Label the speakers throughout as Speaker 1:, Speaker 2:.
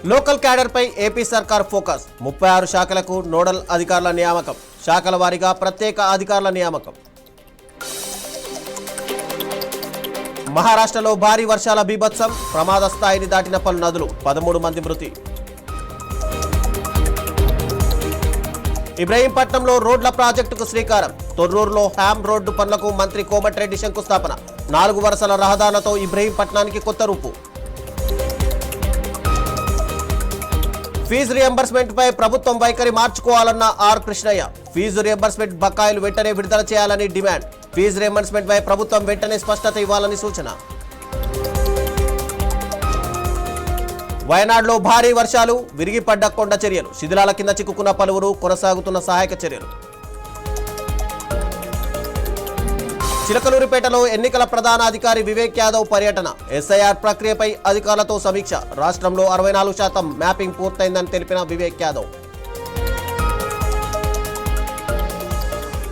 Speaker 1: local క్యాడర్పై AP సర్కార్ focus 36 శాఖలకు nodal అధికారుల నియామకం శాఖల వారీగా ప్రత్యేక అధికారుల నియామకం మహారాష్ట్రలో భారీ వర్షాల బీభత్సం ప్రమాద స్థాయిని దాటిన పలు నదులు 13 మంది మృతి ఇబ్రహీంపట్నంలో రోడ్ల ప్రాజెక్టుకు శ్రీకారం తొర్రూరులో హ్యామ్ రోడ్డు పనులకు మంత్రి కోమటిరెడ్డి శంకుస్థాపన 4 వరుసల రహదారులతో ఇబ్రహీంపట్నానికి కొత్త రూపు ఫీజు రియంబర్స్మెంట్ పై ప్రభుత్వం వైఖరి మార్చుకోవాలన్న ఆర్ కృష్ణయ్య ఫీజు రియంబర్స్మెంట్ బకాయిలు వెంటనే విడుదల చేయాలని డిమాండ్ ఫీజు రియంబర్స్మెంట్ పై ప్రభుత్వం వెంటనే స్పష్టత ఇవ్వాలని సూచన వయనాడులో భారీ వర్షాలు విరిగిపడ్డ కొండ చర్యలు శిథిలాల కింద చిక్కుకున్న పలువురు కొనసాగుతున్న సహాయక చర్యలు చిలకలూరిపేటలో ఎన్నికల ప్రధాన అధికారి వివేక్ యాదవ్ పర్యటన ఎస్ఐఆర్ ప్రక్రియపై అధికారులతో సమీక్ష రాష్ట్రంలో 64% మ్యాపింగ్ పూర్తయిందని తెలిపిన వివేక్ యాదవ్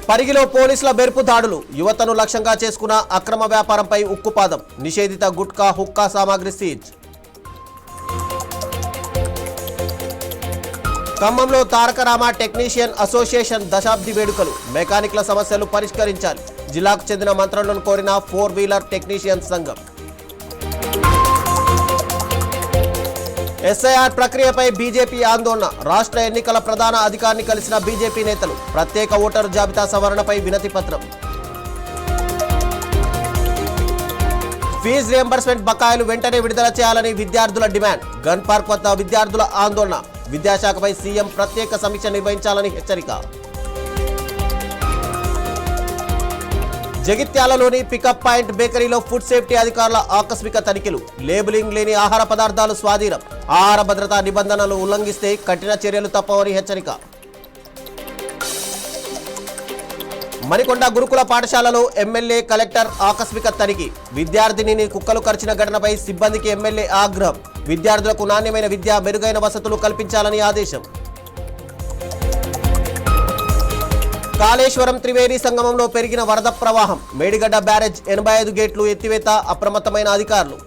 Speaker 1: పరిగిలో పోలీసుల బెరుపు దాడులు యువతను లక్ష్యంగా చేసుకున్న అక్రమ వ్యాపారంపై ఉక్కుపాదం నిషేధిత గుట్కా హుక్కా సామాగ్రి సీజ్ ఖమ్మంలో తారక రామ టెక్నీషియన్ అసోసియేషన్ దశాబ్ది వేడుకలు మెకానిక్ల సమస్యలు పరిష్కరించాలి జిల్లాకు చెందిన మంత్రులను కోరిన 4-వీలర్ టెక్నీషియన్ సంఘం ఎస్ఐఆర్ ప్రక్రియపై బీజేపీ ఆందోళన రాష్ట్ర ఎన్నికల ప్రధాన అధికారిని కలిసిన బీజేపీ నేతలు ప్రత్యేక ఓటరు జాబితా సవరణపై వినతి పత్రం ఫీజు రియంబర్స్మెంట్ బకాయిలు వెంటనే విడుదల చేయాలని విద్యార్థుల డిమాండ్ గన్ పార్క్ వద్ద విద్యార్థుల ఆందోళన విద్యాశాఖపై సీఎం ప్రత్యేక సమీక్ష నిర్వహించాలని హెచ్చరిక జగిత్యాలలోని పికప్ పాయింట్ బేకరీలో ఫుడ్ సేఫ్టీ అధికారుల ఆకస్మిక తనిఖీలు లేబులింగ్ లేని ఆహార పదార్థాలు స్వాధీనం ఆహార భద్రతా నిబంధనలు ఉల్లంఘిస్తే కఠిన చర్యలు తప్పవని హెచ్చరిక మణికొండ గురుకుల పాఠశాలలో ఎమ్మెల్యే కలెక్టర్ ఆకస్మిక తనిఖీ విద్యార్థినిని కుక్కలు కరిచిన ఘటనపై సిబ్బందికి ఎమ్మెల్యే ఆగ్రహం విద్యార్థులకు నాణ్యమైన విద్య మెరుగైన వసతులు కల్పించాలని ఆదేశం కాళేశ్వరం త్రివేణి సంగమంలో పెరిగిన వరద ప్రవాహం మేడిగడ్డ బ్యారేజ్ 85 గేట్లు ఎత్తివేత అప్రమత్తమైన అధికారులు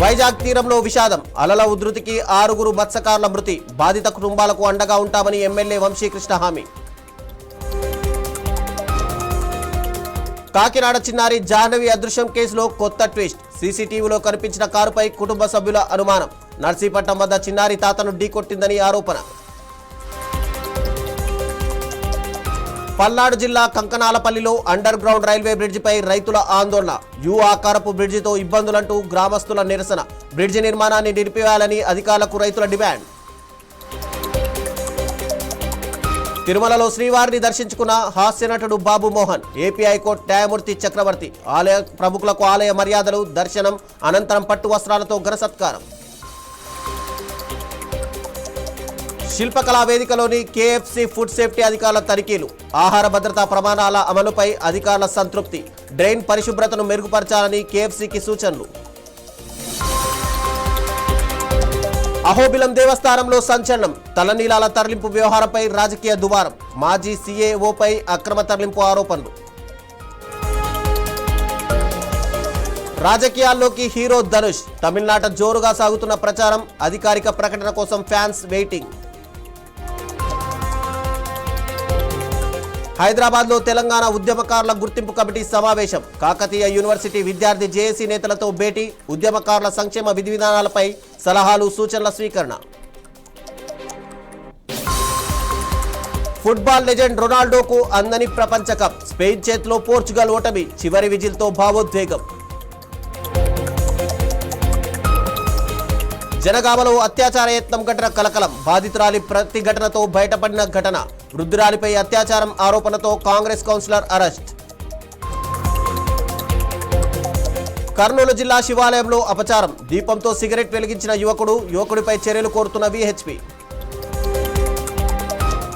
Speaker 1: వైజాగ్ తీరంలో విషాదం అలల ఉధృతికి 6 మత్స్యకారుల మృతి బాధిత కుటుంబాలకు అండగా ఉంటామని ఎమ్మెల్యే వంశీకృష్ణ హామీ కాకినాడ చిన్నారి జాహ్నవి అదృశ్యం కేసులో కొత్త ట్విస్ట్ సీసీటీవీలో కనిపించిన కారుపై కుటుంబ సభ్యుల అనుమానం నర్సీపట్నం వద్ద చిన్నారి తాతను ఢీకొట్టిందని ఆరోపణ పల్నాడు జిల్లా కంకనాలపల్లిలో అండర్ గ్రౌండ్ రైల్వే బ్రిడ్జిపై రైతుల ఆందోళన యు ఆకారపు బ్రిడ్జితో ఇబ్బందులంటూ గ్రామస్తుల నిరసన బ్రిడ్జి నిర్మాణాన్ని నిలిపివేయాలని అధికారులకు రైతుల డిమాండ్ తిరుమలలో శ్రీవారిని దర్శించుకున్న హాస్య నటుడు బాబు మోహన్ ఏపీ హైకోర్టు న్యాయమూర్తి చక్రవర్తి ఆలయ ప్రముఖులకు ఆలయ మర్యాదలు దర్శనం అనంతరం పట్టు వస్త్రాలతో ఘన సత్కారం శిల్పకళా వేదికలోని కేఎఫ్సి ఫుడ్ సేఫ్టీ అధికారుల తనిఖీలు ఆహార భద్రతా ప్రమాణాల అమలుపై అధికారుల సంతృప్తి డ్రైన్ పరిశుభ్రతను మెరుగుపరచాలని కేఎఫ్సికి సూచనలు అహోబిలం దేవస్థానంలో సంచలనం తలనీలాల తరలింపు వ్యవహారంపై రాజకీయ దుమారం మాజీ సీఏఓపై అక్రమ తరలింపు ఆరోపణలు రాజకీయాల్లోకి హీరో ధనుష్ తమిళనాట జోరుగా సాగుతున్న ప్రచారం అధికారిక ప్రకటన కోసం ఫ్యాన్స్ వెయిటింగ్ హైదరాబాద్లో తెలంగాణ ఉద్యమకారుల గుర్తింపు కమిటీ సమావేశం కాకతీయ యూనివర్సిటీ విద్యార్థి జేఏసీ నేతలతో భేటీ ఉద్యమకారుల సంక్షేమ విధి విధానాలపై సలహాలు సూచనల స్వీకరణ ఫుట్బాల్ లెజెండ్ రొనాల్డోకు అందని ప్రపంచ కప్ స్పెయిన్ చేతిలో పోర్చుగల్ ఓటమి చివరి విజిల్తో భావోద్వేగం జనగామలో అత్యాచార యత్నం ఘటన కలకలం బాధితురాలి ప్రతిఘటనతో బయటపడిన ఘటన వృద్ధురాలిపై అత్యాచారం ఆరోపణతో కాంగ్రెస్ కౌన్సిలర్ అరెస్ట్ కర్నూలు జిల్లా శివాలయంలో అపచారం దీపంతో సిగరెట్ వెలిగించిన యువకుడిపై చర్యలు కోరుతున్న విహెచ్పి